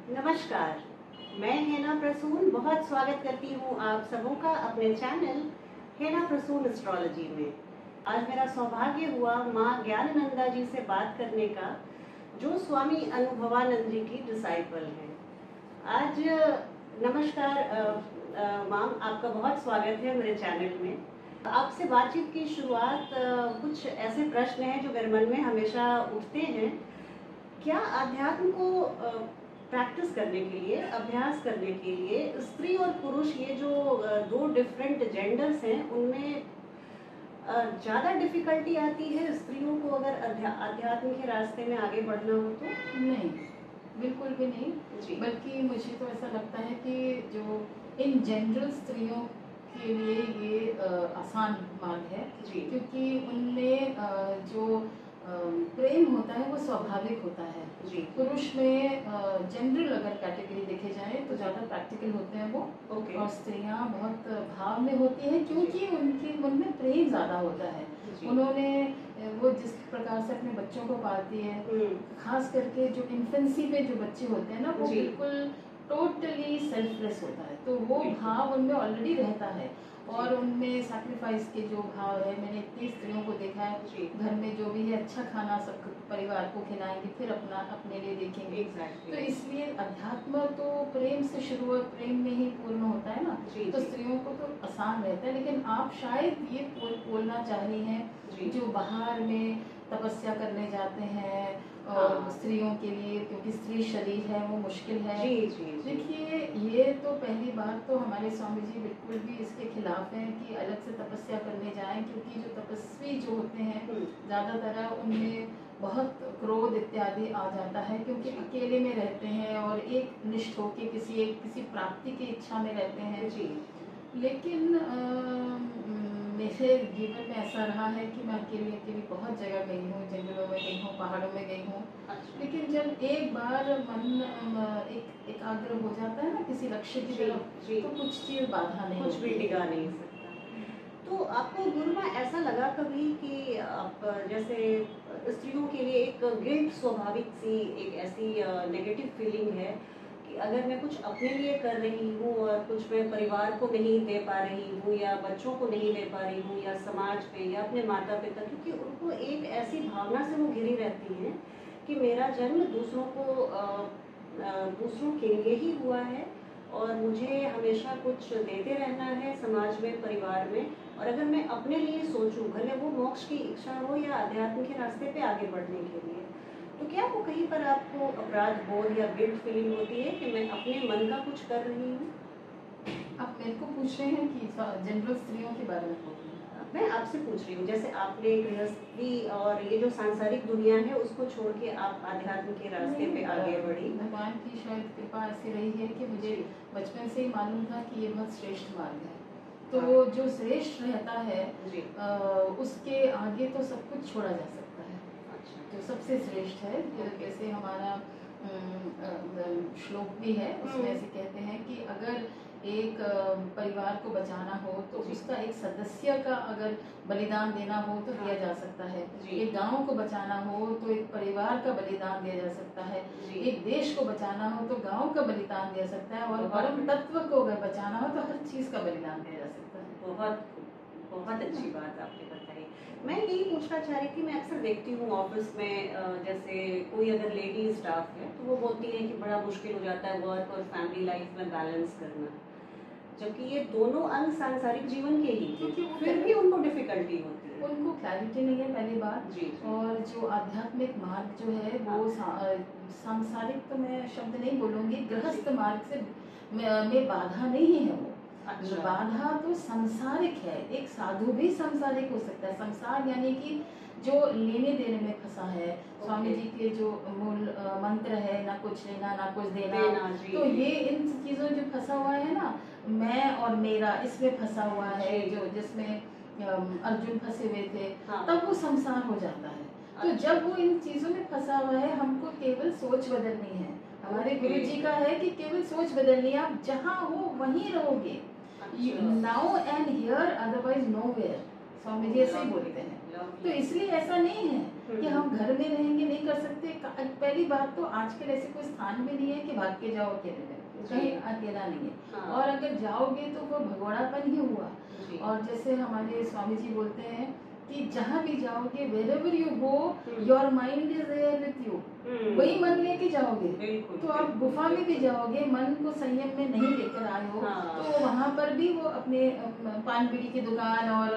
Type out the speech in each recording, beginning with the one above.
नमस्कार, मैं हेना प्रसून बहुत स्वागत करती हूँ आप सबों का अपने चैनल हेना प्रसून एस्ट्रोलॉजी में। आज मेरा सौभाग्य हुआ माँ ज्ञाननंदा जी से बात करने का, जो स्वामी अनुभवानंद जी की डिसाइपल हैं। आज नमस्कार मैम, आपका बहुत स्वागत है मेरे चैनल में। आपसे बातचीत की शुरुआत कुछ ऐसे प्रश्न हैं जो मेरे मन में हमेशा उठते हैं। क्या अध्यात्म को प्रैक्टिस करने के लिए, अभ्यास करने के लिए स्त्री और पुरुष, ये जो दो डिफरेंट जेंडर्स हैं, उनमें ज़्यादा डिफिकल्टी आती है स्त्रियों को अगर अध्यात्म के रास्ते में आगे बढ़ना हो तो? नहीं, बिल्कुल भी नहीं। बल्कि मुझे तो ऐसा लगता है कि जो इन जनरल स्त्रियों के लिए ये आसान मार्ग है, क्योंकि उनमें जो प्रेम होता है वो स्वाभाविक होता है। पुरुष में जनरल अगर कैटेगरी देखे जाए तो ज़्यादा प्रैक्टिकल होते हैं वो, और स्त्रियां बहुत भाव में होती हैं, क्योंकि उनके मन में प्रेम ज़्यादा होता है। उन्होंने वो जिस प्रकार से अपने बच्चों को पालती है, खास करके जो इन्फेंसी पे जो बच्चे होते हैं ना, वो बिल्कुल टोटली सेल्फलेस होता है, तो वो भाव उनमें ऑलरेडी रहता है। और उनमें सैक्रिफाइस के जो भाव है, मैंने इतनी स्त्रियों को देखा है, घर में जो भी है अच्छा खाना सब परिवार को खिलाएंगे, फिर अपने लिए देखेंगे। तो इसलिए अध्यात्म तो प्रेम से शुरू, प्रेम में ही पूर्ण होता है ना, तो स्त्रियों को तो आसान रहता है। लेकिन आप शायद ये बोलना चाह रही हैं जो बाहर में तपस्या करने जाते हैं और स्त्रियों के लिए, क्योंकि स्त्री शरीर है वो मुश्किल है। देखिए, ये तो पहली बात तो हमारे स्वामी जी बिल्कुल भी इसके खिलाफ हैं कि अलग से तपस्या करने जाएं, क्योंकि जो तपस्वी जो होते हैं ज़्यादातर उनमें बहुत क्रोध इत्यादि आ जाता है, क्योंकि अकेले में रहते हैं और एक निष्ठ होकर किसी प्राप्ति की इच्छा में रहते हैं। लेकिन मेरे जीवन में ऐसा रहा है कि मैं अकेली बहुत जगह गई हूँ, जंगलों में गई हूँ, पहाड़ों में गई हूँ। लेकिन जब एक बार मन एकाग्र हो जाता है ना किसी लक्ष्य की तरफ, तो कुछ चीज बाधा नहीं, कुछ भी टिका नहीं सकता। तो आपको गुरुमा ऐसा लगा कभी कि आप जैसे स्त्रियों के लिए एक गिल्ट स्वाभाविक सी एक ऐसी नेगेटिव फीलिंग है कि अगर मैं कुछ अपने लिए कर रही हूँ और कुछ मैं परिवार को नहीं दे पा रही हूँ, या बच्चों को नहीं दे पा रही हूँ, या समाज पे, या अपने माता पिता, क्योंकि उनको एक ऐसी भावना से वो घिरी रहती हैं कि मेरा जन्म दूसरों के लिए ही हुआ है और मुझे हमेशा कुछ देते रहना है समाज में, परिवार में। और अगर मैं अपने लिए सोचूं, भले वो मोक्ष की इच्छा हो या अध्यात्म के रास्ते पे आगे बढ़ने के लिए, तो क्या वो कहीं पर आपको अपराध बोध या गिल्ट फीलिंग होती है कि मैं अपने मन का कुछ कर रही हूँ? आप मेरे को पूछ रहे हैं कि जनरल स्त्रियों के बारे में? मैं आपसे पूछ रही हूँ, जैसे आपने गृहस्थी और ये जो सांसारिक दुनिया है उसको छोड़ के आप आध्यात्म के रास्ते पे आगे बढ़ी। भगवान की शायद कृपा ऐसी रही है कि मुझे बचपन से ही मालूम था कि ये बहुत श्रेष्ठ मार्ग है। तो जो श्रेष्ठ रहता है उसके आगे तो सब कुछ छोड़ा जा सकता है। जो सबसे श्रेष्ठ है, जैसे हमारा श्लोक भी है, उसमें ऐसे कहते हैं कि अगर एक परिवार को बचाना हो तो उसका एक सदस्य का अगर बलिदान देना हो तो दिया जा सकता है। एक गांव को बचाना हो तो एक परिवार का बलिदान दिया जा सकता है। एक देश को बचाना हो तो गांव का बलिदान दिया सकता है, और परम तत्व को अगर बचाना हो तो हर चीज का बलिदान दिया जा सकता है। बहुत अच्छी बात आपने बताई। मैं यही पूछना चाह रही थी, मैं अक्सर देखती हूँ ऑफिस में, जैसे कोई अगर लेडी स्टाफ है तो वो बोलती है कि बड़ा मुश्किल हो जाता है वर्क और फैमिली लाइफ में बैलेंस करना, जबकि ये दोनों अंग सांसारिक जीवन के ही, क्योंकि फिर भी उनको डिफिकल्टी होती है, उनको क्लैरिटी नहीं है पहली बात। और जो आध्यात्मिक मार्ग जो है वो सांसारिक तो मैं शब्द नहीं बोलूंगी, गृहस्थ मार्ग से में बाधा नहीं है वो। बाधा तो संसारिक है। एक साधु भी संसारिक हो सकता है। संसार यानी कि जो लेने देने में फंसा है। स्वामी जी के जो मूल मंत्र है, ना कुछ लेना ना कुछ देना, तो ये इन चीजों जो फंसा हुआ है ना, मैं और मेरा, इसमें फंसा हुआ है, जो जिसमें अर्जुन फंसे हुए थे, तब वो संसार हो जाता है। तो जब वो इन चीजों में फंसा हुआ है, हमको केवल सोच बदलनी है। हमारे गुरु जी का है कि केवल सोच बदलनी है, आप जहाँ हो वहीं रहोगे। Now and here, otherwise nowhere, Swami ji ऐसे ही बोलते हैं। तो इसलिए ऐसा नहीं है कि हम घर में रहेंगे नहीं कर सकते। पहली बात तो आजकल ऐसे कोई स्थान भी नहीं है कि भाग के जाओ अकेले में, कहीं अकेला नहीं है। और अगर जाओगे तो वो भगोड़ापन ही हुआ। और जैसे हमारे स्वामी जी बोलते हैं कि जहाँ भी जाओगे, wherever you go, your mind is there with you, वही मन लेके जाओगे। तो आप गुफा में भी जाओगे, मन को संयम में नहीं लेकर आए हो, तो वहाँ पर भी वो अपने पान बीड़ी की दुकान और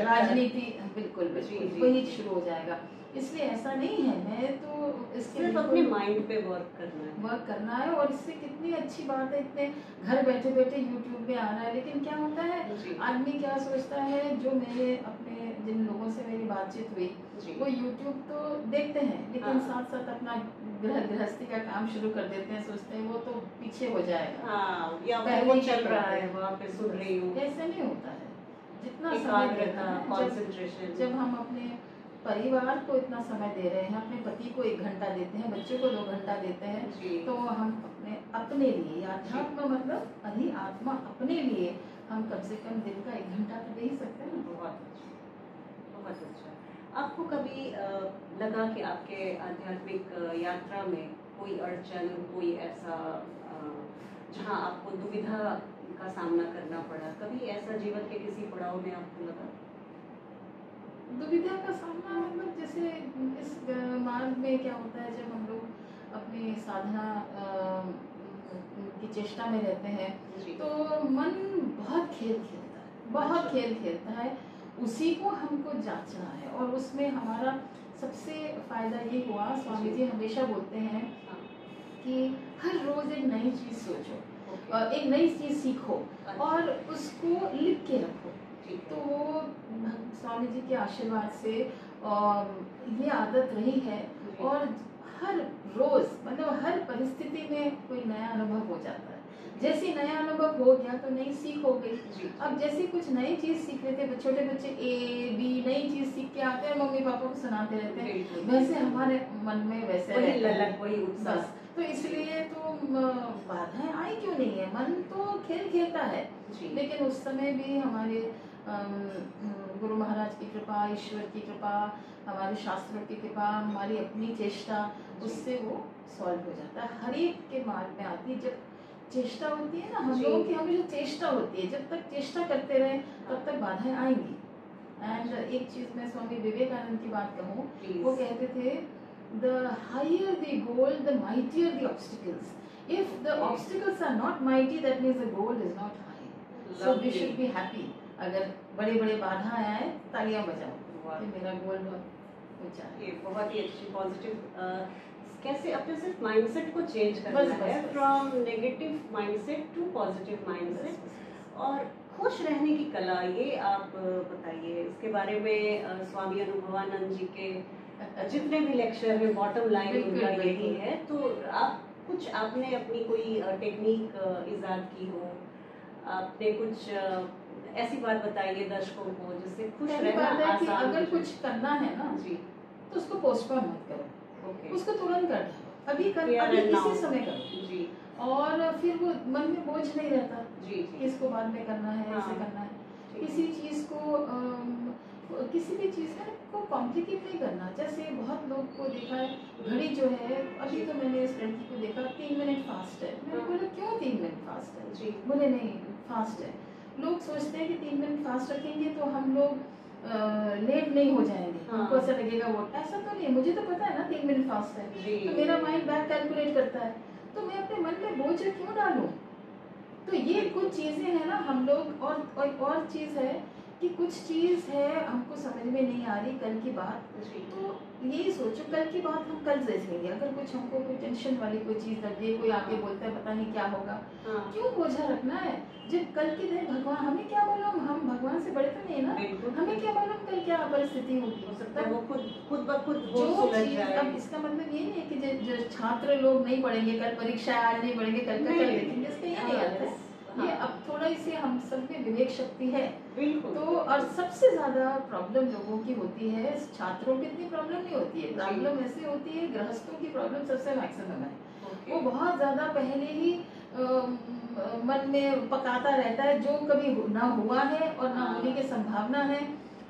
राजनीति बिल्कुल बिल्कुल वही शुरू हो जाएगा। इसलिए ऐसा नहीं है, मैं तो इसके सिर्फ अपने माइंड पे वर्क करना है। और इससे कितनी अच्छी बात है, इतने घर बैठे बैठे यूट्यूब में आ रहा है। लेकिन क्या होता है, आदमी क्या सोचता है, जो मेरे अपने जिन लोगों से मेरी बातचीत हुई वो यूट्यूब तो देखते हैं, लेकिन साथ साथ अपना गृहस्थी का काम शुरू कर देते हैं, सोचते हैं वो तो पीछे हो जाएगा, या वो चल रहा है वहाँ पे सुन रही हूँ। ऐसा नहीं होता है। जितना समय जब हम अपने परिवार को इतना समय दे रहे हैं, अपने पति को 1 घंटा देते हैं, बच्चों को 2 घंटा देते हैं, तो हम अपने लिए, अध्यात्म मतलब अधि आत्मा, अपने लिए हम कम से कम दिन का 1 घंटा तो दे ही सकते हैं। बहुत अच्छा। आपको कभी लगा कि आपके आध्यात्मिक यात्रा में कोई अड़चन, कोई ऐसा जहाँ आपको दुविधा का सामना करना पड़ा, कभी ऐसा जीवन के किसी पड़ाव में आपको लगा? दुविधा का सामना मतलब जैसे इस मार्ग में क्या होता है, जब हम लोग अपनी साधना की चेष्टा में रहते हैं तो मन बहुत खेल खेलता है, बहुत खेल खेलता है। उसी को हमको जांचना है, और उसमें हमारा सबसे फायदा ये हुआ, स्वामी जी हमेशा बोलते हैं कि हर रोज एक नई चीज सोचो, एक नई चीज सीखो और उसको लिख के रखो। तो वो स्वामी जी के आशीर्वाद से ये आदत रही है, और हर रोज मतलब हर परिस्थिति में कोई नया अनुभव हो जाता है। जैसे नया अनुभव हो गया तो नई सीख हो गई। अब जैसे कुछ नई चीज सीख रहे थे, छोटे बच्चे A B नई चीज सीख के आते हैं, मम्मी पापा को सुनाते रहते हैं, वैसे हमारे मन में वैसे वही उत्साह। तो इसलिए तो बाधाएं आई क्यों नहीं है, मन तो खेल खेलता है। लेकिन उस समय भी हमारे गुरु महाराज की कृपा, ईश्वर की कृपा, हमारे शास्त्रों की कृपा, हमारी अपनी चेष्टा, उससे वो सॉल्व हो जाता है। हर एक के मार्ग में आती है जब चेष्टा होती है ना, हम लोगों की हमें जो चेष्टा होती है, जब तक चेष्टा करते रहे तब तक बाधाएं आएंगी। एंड एक चीज मैं स्वामी विवेकानंद की बात कहूँ, वो कहते थे the higher the goal, the mightier the obstacles. If the obstacles are not mighty, that means the goal is not high. So we should be happy. अगर बड़े बड़े बाधाएं आए, तालियां बजाओ कि मेरा गोल बहुत ऊंचा है। ये बहुत ही अच्छी पॉजिटिव, कैसे अपने सिर्फ माइंडसेट को चेंज करना है, from negative mindset to positive mindset. और खुश रहने की कला, ये आप बताइए, इसके बारे में स्वामी अनुभवानंद जी के जितने भी लेक्चर है, बॉटम लाइन उनका यही है। तो आप कुछ आपने अपनी कोई टेक्निक इजाद की हो, आपने कुछ ऐसी बात बताइए दर्शकों को जिससे खुश रहना आसान। अगर कुछ करना है ना जी, तो उसको पोस्टपोन मत करो, उसको तुरंत कर दो, अभी इसी समय करो जी। और फिर वो मन में बोझ नहीं रहता जी, इसको बाद में करना है, ऐसे करना है। किसी चीज को किसी भी चीज को कॉम्प्लिकेट नहीं करना। जैसे बहुत लोग को देखा है, घड़ी जो है, अभी तो मैंने इस लड़की को देखा 3 मिनट फास्ट है। मैंने बोला क्यों 3 मिनट फास्ट है जी? बोले नहीं फास्ट है। लोग सोचते हैं कि 3 मिनट फास्ट रखेंगे तो हम लोग लेट नहीं हो जाएंगे, हमको ऐसा लगेगा वो। ऐसा तो नहीं है, मुझे तो पता है ना 3 मिनट फास्ट है, तो मेरा माइंड बैक कैलकुलेट करता है, तो मैं अपने मन में बोझ क्यों डालूं? तो ये कुछ चीजें हैं ना हम लोग। और चीज है कि कुछ चीज है हमको समझ में नहीं आ रही, कल की बात, तो यही सोचो कल की बात हम कल देखेंगे। अगर कुछ हमको कोई टेंशन वाली कोई चीज लगे, कोई आके बोलता है पता नहीं क्या होगा, क्यों बोझा रखना है? जब कल के दिन भगवान, हमें क्या मालूम, हम भगवान से बड़े तो नहीं ना, हमें क्या मालूम कल क्या परिस्थिति होगी, हो सकता है वो खुद ब खुद जो चीज। अब इसका मतलब ये नहीं है कि जो छात्र लोग नहीं पढ़ेंगे, कल परीक्षा आज नहीं पढ़ेंगे, कल का कल देखेंगे, इसका ये नहीं आता है। ये अब थोड़ा इसे हम सब में विवेक शक्ति है तो। और सबसे ज्यादा प्रॉब्लम लोगों की होती है, छात्रों की इतनी प्रॉब्लम नहीं होती है, प्रॉब्लम ऐसी होती है, गृहस्थों की प्रॉब्लम सबसे मैक्सिमम है। वो बहुत ज्यादा पहले ही मन में पकाता रहता है, जो कभी ना हुआ है और ना होने की संभावना है,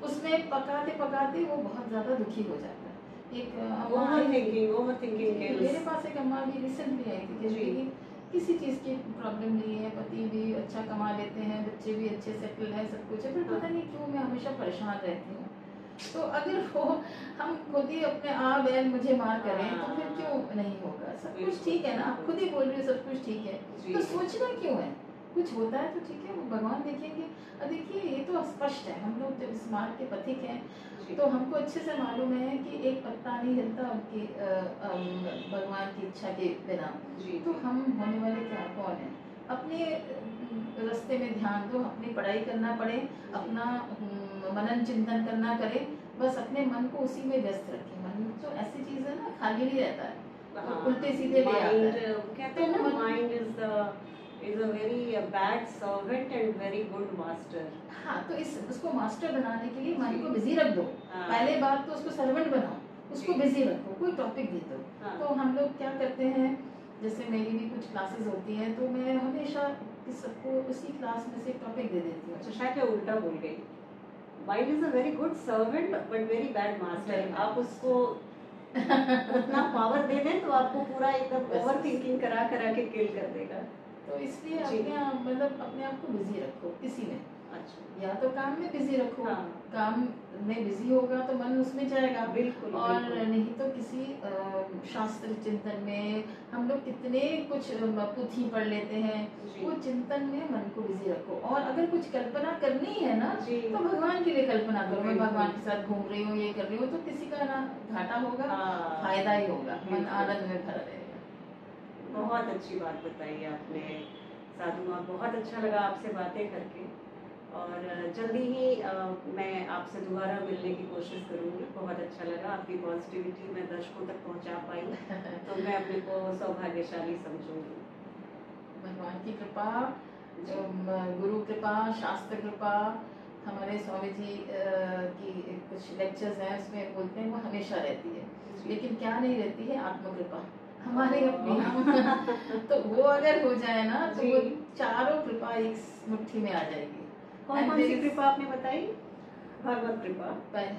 उसमें पकाते पकाते वो बहुत ज्यादा दुखी हो जाता है। एक ओवरथिंकिंग मेरे पास एक अम्मा भी रिसेंटली आई थी, कहती कि किसी चीज की प्रॉब्लम नहीं है, पति भी अच्छा कमा लेते हैं, बच्चे भी अच्छे सेटल है, सब कुछ है, पर पता नहीं क्यों मैं हमेशा परेशान रहती हूँ। तो अगर वो हम खुद ही अपने आ बैल मुझे मार करें तो फिर क्यों नहीं होगा? सब कुछ ठीक है ना, आप खुद ही बोल रहे हो सब कुछ ठीक है, तो सोचना क्यों है? कुछ होता है तो ठीक है, वो भगवान देखेंगे। और देखिए ये तो स्पष्ट है, हम लोग जब इस मार्ग के पथिक हैं तो हमको अच्छे से मालूम है कि एक पत्ता नहीं हिलता उनकी भगवान की इच्छा के बिना। तो हम होने वाले क्या कौन है? अपने रास्ते में ध्यान दो, अपनी पढ़ाई करना पड़े, अपना मनन चिंतन करना करे, बस अपने मन को उसी में व्यस्त रखें। मन तो ऐसी चीज है ना, खाली नहीं रहता है, तो उल्टे सीधे ले आता है। कहते हैं ना, mind is a very bad servant and very good master। हाँ, तो उसको मास्टर बनाने के लिए मन को बिजी रख दो। पहले बात तो उसको सर्वेंट बनाओ, उसको बिजी रखो, कोई टॉपिक दे दो। तो हम लोग क्या करते हैं, जैसे मेरी भी कुछ क्लासेस होती हैं तो मैं हमेशा सबको उसी क्लास में से टॉपिक दे देती हूँ। अच्छा, शायद मैं उल्टा बोल गई। Mind is a very good servant but very bad master. आप उसको उतना पावर दे दें तो आपको पूरा एकदम ओवर थिंकिंग करा के किल कर देगा। तो इसलिए अपने आप को बिजी रखो किसी में। अच्छा, या तो काम में बिजी रखो। हाँ। काम में बिजी होगा तो मन उसमें जाएगा। बिल्कुल, और बिल्कुल। नहीं तो किसी शास्त्र चिंतन में हम लोग कितने कुछ पुथी पढ़ लेते हैं, वो चिंतन में मन को बिजी रखो। और अगर कुछ कल्पना करनी है ना तो भगवान के लिए कल्पना करो, मैं भगवान के साथ घूम रही हूँ, ये कर रही हूँ, तो किसी का ना घाटा होगा, फायदा ही होगा, मन आनंद में भरा रहेगा। बहुत अच्छी बात बताई आपने साधु माँ, बहुत अच्छा लगा आपसे बातें करके। और जल्दी ही मैं आपसे दोबारा मिलने की कोशिश करूंगी। बहुत अच्छा लगा, आपकी पॉजिटिविटी मैं दर्शकों तक पहुंचा पाई तो मैं अपने को सौभाग्यशाली समझूंगी। भगवान की कृपा, गुरु कृपा, शास्त्र कृपा, हमारे स्वामी जी की कुछ लेक्चर्स हैं उसमें बोलते हैं वो हमेशा रहती है, लेकिन क्या नहीं रहती है? आत्म कृपा हमारे अपनी। तो वो अगर हो जाए ना तो वो चारों कृपा एक मुट्ठी में आ जाएगी। कौन सी कृपा आपने बताई? भगवत कृपा,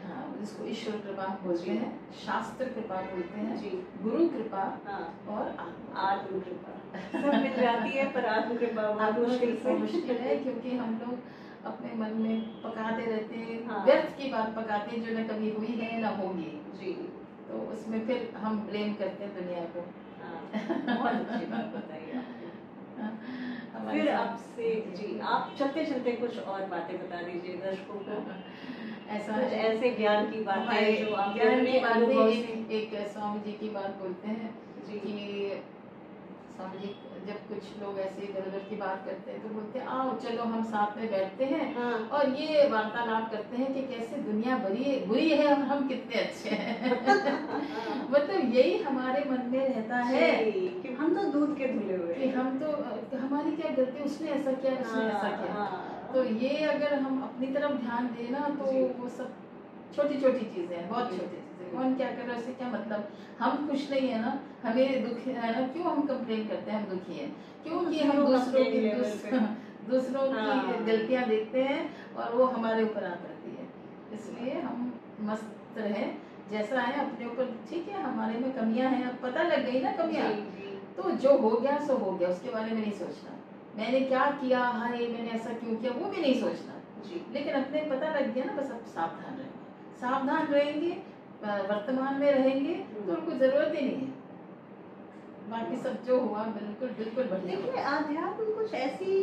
हाँ, जिसको ईश्वर कृपा बोलते हैं, शास्त्र कृपा बोलते हैं जी, गुरु कृपा, हाँ, और आत्म कृपा। सब मिल जाती है पर आत्म कृपा बहुत मुश्किल है, क्योंकि हम लोग अपने मन में पकाते रहते हैं, हाँ। व्यर्थ की बात पकाते हैं जो न कभी हुई है न होगी जी। तो उसमें फिर हम ब्लेम करते हैं दुनिया को। बहुत अच्छी बात बताई आपने। फिर आपसे जी, आप चलते चलते कुछ और बातें बता दीजिए दर्शकों को। ऐसा कुछ ऐसे ज्ञान की बातें जो आप ज्ञान की बातें, एक स्वामी जी की बात बोलते हैं कि स्वामी जी जब कुछ लोग ऐसे इधर उधर की बात करते हैं तो बोलते हैं आओ चलो हम साथ में बैठते हैं, हाँ। और ये वार्तालाप करते हैं कि कैसे दुनिया बुरी है और हम कितने अच्छे हैं। मतलब यही हमारे मन में रहता है कि हम तो दूध के धुले हुए, कि हम तो हमारी क्या गलती, उसने ऐसा किया, उसने ऐसा किया। तो ये अगर हम अपनी तरफ ध्यान देना तो वो सब छोटी छोटी चीजें, बहुत छोटी चीजें, कौन क्या कर रहा है उससे क्या मतलब। हम खुश नहीं है ना, हमें दुख है ना, क्यों हम कंप्लेन करते हैं हम दुखी हैं? क्योंकि हम दूसरों की गलतियां देखते हैं और वो हमारे ऊपर आ पड़ती है। इसलिए हम मस्त रहें, जैसा है अपने ऊपर ठीक है, हमारे में कमियां हैं, अब पता लग गई ना कमियां, तो जो हो गया सो हो गया, उसके बारे में नहीं सोचना मैंने क्या किया, हाय मैंने ऐसा क्यों किया, वो भी नहीं सोचना जी। लेकिन अपने पता लग गया ना, बस अब सावधान रहेंगे, वर्तमान में रहेंगे तो उनको जरूरत ही नहीं है, बाकी सब जो हुआ बिल्कुल बढ़िया। देखिए, आध्यात्म कुछ ऐसी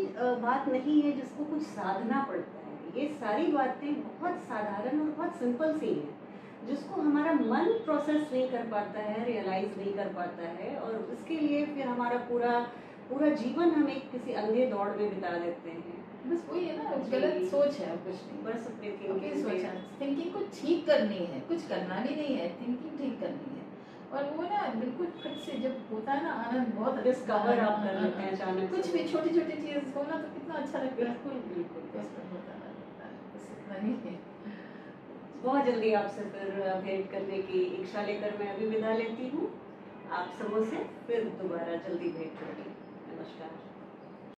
बात नहीं है जिसको कुछ साधना पड़ता है। ये सारी बातें बहुत साधारण और बहुत सिंपल सी हैं, जिसको हमारा मन प्रोसेस नहीं कर पाता है, रियलाइज नहीं कर पाता है, और इसके लिए फिर हमारा पूरा जीवन हम एक किसी अंधे दौड़ में बिता देते हैं। बस वही है ना, गलत सोच है, कुछ नहीं, बस अपने थिंकिंग को ठीक करनी है, कुछ करना भी नहीं है, थिंकिंग ठीक करनी है। और वो ना बिल्कुल फट से जब होता है ना आनंद, बहुत डिस्कवर आप कर लेते हैं अचानक, कुछ भी छोटी चीज हो ना तो कितना अच्छा लगता है। बिल्कुल बहुत जल्दी आपसे फिर भेंट करने की इच्छा लेकर मैं अभी विदा लेती हूँ। आप सबों से फिर दोबारा जल्दी भेंट होगी। नमस्कार।